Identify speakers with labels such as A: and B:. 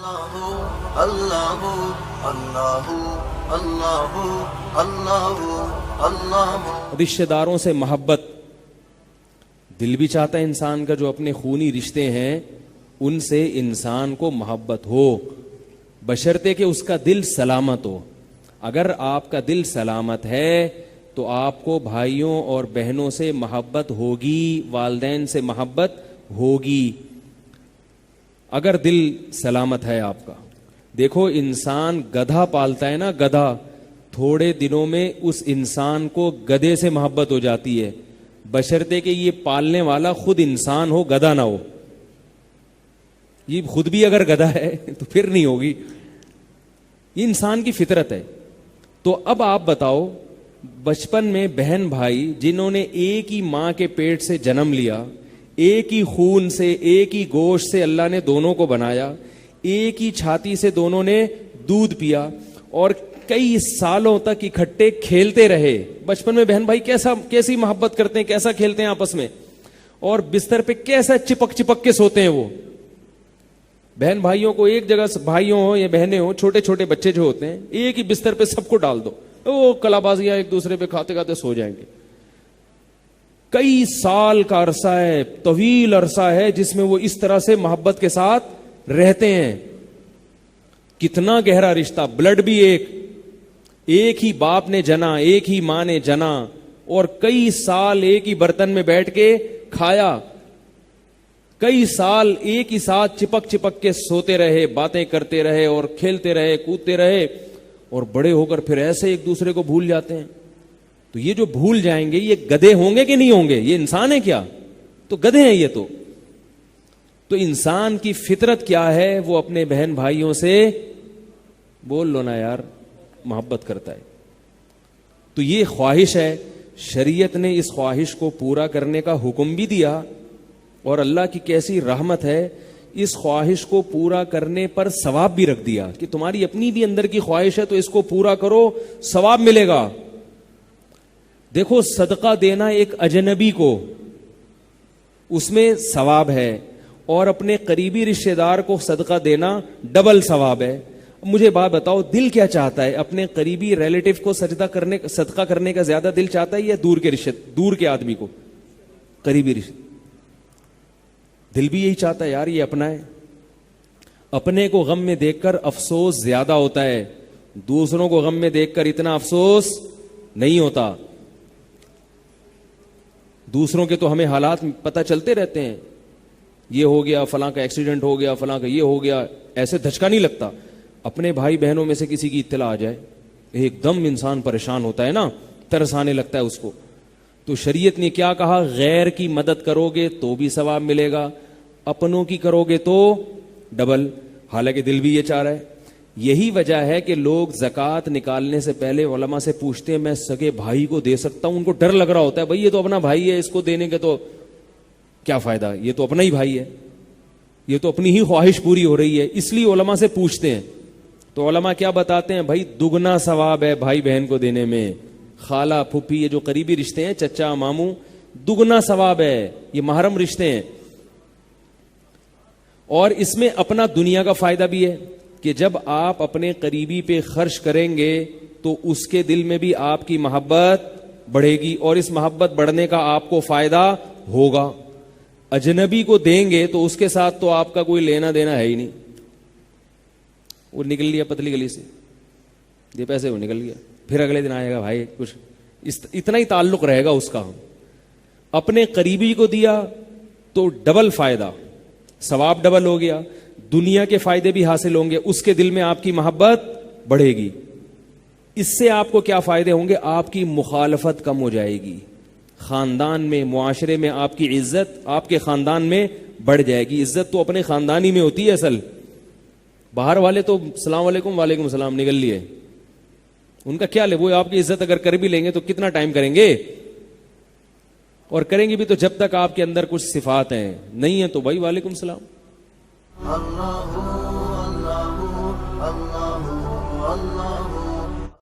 A: اللہ اللہ اللہ اللہ اللہ۔
B: رشتہ داروں سے محبت، دل بھی چاہتا ہے انسان کا جو اپنے خونی رشتے ہیں ان سے انسان کو محبت ہو، بشرطے کہ اس کا دل سلامت ہو۔ اگر آپ کا دل سلامت ہے تو آپ کو بھائیوں اور بہنوں سے محبت ہوگی، والدین سے محبت ہوگی، اگر دل سلامت ہے آپ کا۔ دیکھو انسان گدھا پالتا ہے نا، گدھا، تھوڑے دنوں میں اس انسان کو گدھے سے محبت ہو جاتی ہے، بشرطے کہ یہ پالنے والا خود انسان ہو، گدھا نہ ہو۔ یہ خود بھی اگر گدھا ہے تو پھر نہیں ہوگی، یہ انسان کی فطرت ہے۔ تو اب آپ بتاؤ، بچپن میں بہن بھائی جنہوں نے ایک ہی ماں کے پیٹ سے جنم لیا، ایک ہی خون سے، ایک ہی گوشت سے اللہ نے دونوں کو بنایا، ایک ہی چھاتی سے دونوں نے دودھ پیا اور کئی سالوں تک اکٹھے کھیلتے رہے۔ بچپن میں بہن بھائی کیسی محبت کرتے ہیں، کیسا کھیلتے ہیں آپس میں، اور بستر پہ کیسا چپک چپک کے سوتے ہیں۔ وہ بہن بھائیوں کو ایک جگہ، بھائیوں ہو یا بہنیں ہو، چھوٹے چھوٹے بچے جو ہوتے ہیں، ایک ہی بستر پہ سب کو ڈال دو، وہ کلا بازیاں ایک دوسرے پہ کھاتے کھاتے سو جائیں گے۔ کئی سال کا عرصہ ہے، طویل عرصہ ہے جس میں وہ اس طرح سے محبت کے ساتھ رہتے ہیں۔ کتنا گہرا رشتہ، بلڈ بھی ایک ہی باپ نے جنا، ایک ہی ماں نے جنا، اور کئی سال ایک ہی برتن میں بیٹھ کے کھایا، کئی سال ایک ہی ساتھ چپک چپک کے سوتے رہے، باتیں کرتے رہے اور کھیلتے رہے، کودتے رہے، اور بڑے ہو کر پھر ایسے ایک دوسرے کو بھول جاتے ہیں۔ تو یہ جو بھول جائیں گے، یہ گدھے ہوں گے کہ نہیں ہوں گے؟ یہ انسان ہے کیا؟ تو گدھے ہیں یہ تو انسان کی فطرت کیا ہے؟ وہ اپنے بہن بھائیوں سے، بول لو نا یار، محبت کرتا ہے۔ تو یہ خواہش ہے، شریعت نے اس خواہش کو پورا کرنے کا حکم بھی دیا، اور اللہ کی کیسی رحمت ہے، اس خواہش کو پورا کرنے پر ثواب بھی رکھ دیا کہ تمہاری اپنی بھی اندر کی خواہش ہے تو اس کو پورا کرو، ثواب ملے گا۔ دیکھو صدقہ دینا ایک اجنبی کو، اس میں ثواب ہے، اور اپنے قریبی رشتہ دار کو صدقہ دینا ڈبل ثواب ہے۔ مجھے بات بتاؤ، دل کیا چاہتا ہے؟ اپنے قریبی ریلیٹو کو صدقہ کرنے کا زیادہ دل چاہتا ہے یا دور کے آدمی کو؟ قریبی رشتہ، دل بھی یہی چاہتا ہے یار، یہ اپنا ہے۔ اپنے کو غم میں دیکھ کر افسوس زیادہ ہوتا ہے، دوسروں کو غم میں دیکھ کر اتنا افسوس نہیں ہوتا۔ دوسروں کے تو ہمیں حالات پتہ چلتے رہتے ہیں، یہ ہو گیا، فلاں کا ایکسیڈنٹ ہو گیا، فلاں کا یہ ہو گیا، ایسے دھچکا نہیں لگتا۔ اپنے بھائی بہنوں میں سے کسی کی اطلاع آ جائے، ایک دم انسان پریشان ہوتا ہے نا، ترس آنے لگتا ہے اس کو۔ تو شریعت نے کیا کہا؟ غیر کی مدد کرو گے تو بھی ثواب ملے گا، اپنوں کی کرو گے تو ڈبل، حالانکہ دل بھی یہ چاہ رہا ہے۔ یہی وجہ ہے کہ لوگ زکوٰۃ نکالنے سے پہلے علماء سے پوچھتے ہیں میں سگے بھائی کو دے سکتا ہوں؟ ان کو ڈر لگ رہا ہوتا ہے، بھائی یہ تو اپنا بھائی ہے، اس کو دینے کے تو کیا فائدہ، یہ تو اپنا ہی بھائی ہے، یہ تو اپنی ہی خواہش پوری ہو رہی ہے، اس لیے علماء سے پوچھتے ہیں۔ تو علماء کیا بتاتے ہیں؟ بھائی دگنا ثواب ہے بھائی بہن کو دینے میں، خالہ پھپھی، یہ جو قریبی رشتے ہیں، چچا ماموں، دگنا ثواب ہے، یہ محرم رشتے ہیں۔ اور اس میں اپنا دنیا کا فائدہ بھی ہے کہ جب آپ اپنے قریبی پہ خرچ کریں گے تو اس کے دل میں بھی آپ کی محبت بڑھے گی، اور اس محبت بڑھنے کا آپ کو فائدہ ہوگا۔ اجنبی کو دیں گے تو اس کے ساتھ تو آپ کا کوئی لینا دینا ہے ہی نہیں، وہ نکل لیا پتلی گلی سے، یہ پیسے وہ نکل گیا، پھر اگلے دن آئے گا بھائی کچھ، اتنا ہی تعلق رہے گا اس کا۔ اپنے قریبی کو دیا تو ڈبل فائدہ، ثواب ڈبل ہو گیا، دنیا کے فائدے بھی حاصل ہوں گے، اس کے دل میں آپ کی محبت بڑھے گی۔ اس سے آپ کو کیا فائدے ہوں گے؟ آپ کی مخالفت کم ہو جائے گی، خاندان میں، معاشرے میں آپ کی عزت آپ کے خاندان میں بڑھ جائے گی۔ عزت تو اپنے خاندانی میں ہوتی ہے اصل، باہر والے تو السلام علیکم وعلیکم السلام نکل لیے، ان کا کیا لے، وہ آپ کی عزت اگر کر بھی لیں گے تو کتنا ٹائم کریں گے، اور کریں گے بھی تو جب تک آپ کے اندر کچھ صفات ہیں، نہیں ہیں تو بھائی وعلیکم السلام۔
A: اللہ